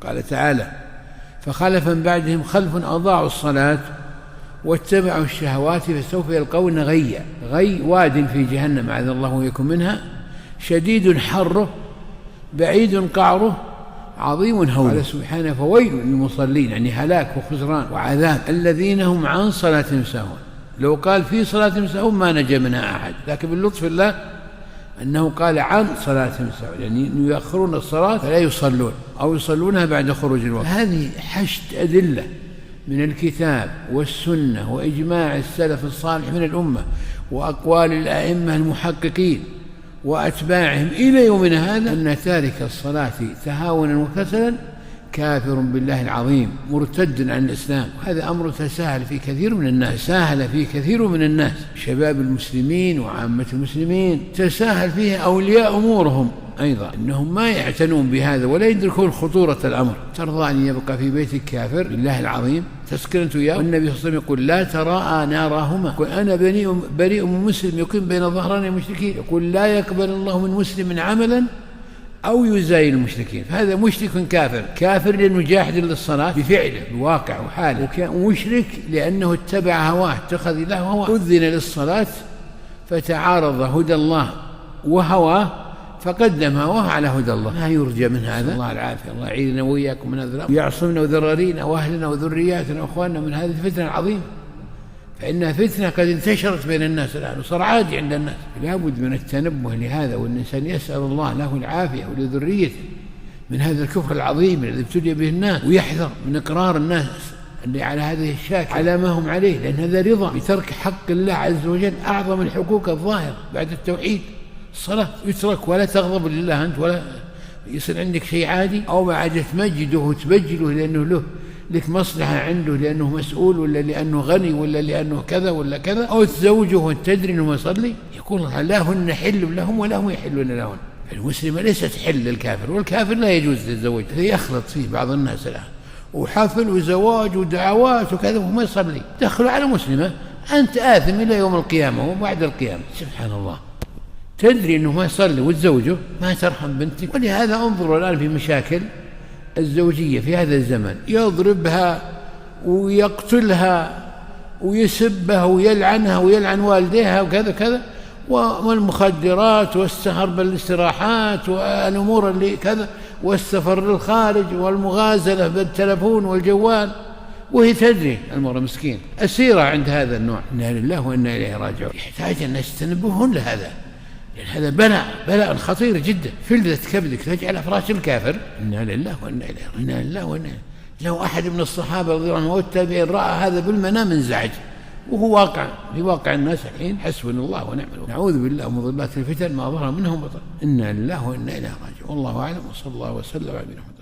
قال تعالى: فخلف من بعدهم خلف أضاعوا الصلاة واتبعوا الشهوات فسوف يلقون غيا. غي واد في جهنم أعاذ الله يكن منها، شديد حره بعيد قعره عظيم هوله. قال سبحانه: فويل للمصلين، يعني هلاك وخسران وعذاب، الذين هم عن صلاتهم ساهون. لو قال في صلاتهم ساهون ما نجا منها أحد، لكن باللطف الله أنه قال عن صلاتهم ساهون، يعني يؤخرون الصلاة فلا يصلون أو يصلونها بعد خروج الوقت. هذه حشد أدلة من الكتاب والسنة وإجماع السلف الصالح من الأمة وأقوال الأئمة المحققين وأتباعهم إلى يومنا هذا أن تارك الصلاة تهاونا وكسلا كافر بالله العظيم مرتد عن الإسلام. هذا أمر تساهل في كثير من الناس، شباب المسلمين وعامة المسلمين تساهل فيه أولياء أمورهم أيضا، إنهم ما يعتنون بهذا ولا يدركون خطورة الأمر. ترضى أن يبقى في بيتك كافر بالله العظيم تسكن أنت وياه؟ والنبي صلى الله عليه وسلم يقول: لا تراءى ناراهما. يقول: أنا بريء من مسلم يقيم بين ظهراني المشركين. يقول: لا يقبل الله من مسلم عملا أو يزايل المشركين. فهذا مشرك كافر لأنه جاحد للصلاة بفعله بواقع وحاله، ومشرك لأنه اتبع هواه اتخذ له هواه. أذن للصلاة فتعارض هدى الله وهواه فقدم هواه على هدى الله. ما يرجى من هذا. الله العافية، الله يعيذنا وإياكم من هذا الأمر، ويعصمنا وذرارينا وأهلنا وذرياتنا وأخواننا من هذه الفتنة العظيمة، فإنها فتنة قد انتشرت بين الناس الآن وصار عادي عند الناس. لا بد من التنبه لهذا، والإنسان يسأل الله له العافية ولذريته من هذا الكفر العظيم الذي ابتلي به الناس، ويحذر من إقرار الناس اللي على هذه الشاك على ما هم عليه، لأن هذا رضا بترك حق الله عز وجل، أعظم الحقوق الظاهرة بعد التوحيد. الصلاة يترك ولا تغضب لله أنت ولا يصير عندك شيء عادي، أو ما عاد تمجده وتبجله لأنه لك مصلحة عنده، لأنه مسؤول ولا لأنه غني ولا لأنه كذا ولا كذا، أو تزوجه وانت تدري أنه يصلي. يقول: لا هن حل لهم ولا هم يحلون لهن. المسلمة ليست حل للكافر، والكافر لا يجوز تتزوج. يخلط فيه بعض الناس الآن، وحفل وزواج ودعوات وكذا وما يصلي. دخلوا على مسلمة، أنت آثم إلى يوم القيامة وبعد القيامة. سبحان الله، تدري أنه ما يصلي وتزوجه، ما ترحم بنتك. ولهذا انظروا الآن في مشاكل الزوجية في هذا الزمن، يضربها ويقتلها ويسبها ويلعنها ويلعن والديها وكذا كذا، والمخدرات والسهر بالاستراحات والأمور اللي كذا، والسفر للخارج والمغازلة بالتلفون والجوال، وهي تدري المرأة مسكين أسيرة عند هذا النوع. إنا لله وإنا إليه راجعون. يحتاج الناس يتنبهون لهذا، لأن هذا بلاء خطير جدا. فلذة كبدك تجعل فراش الكافر. إنا لله وإنا إليه. لو أحد من الصحابة رضي الله عنهم والتابعين رأى هذا بالمنام انزعج، وهو في واقع الناس الحين. حسبنا الله ونعم الوكيل. نعوذ بالله من ضلات الفتن ما ظهر منهم بطن. إنا لله وإنا إليه راجعون. والله أعلم، وصلى الله وسلم على نبينا محمد.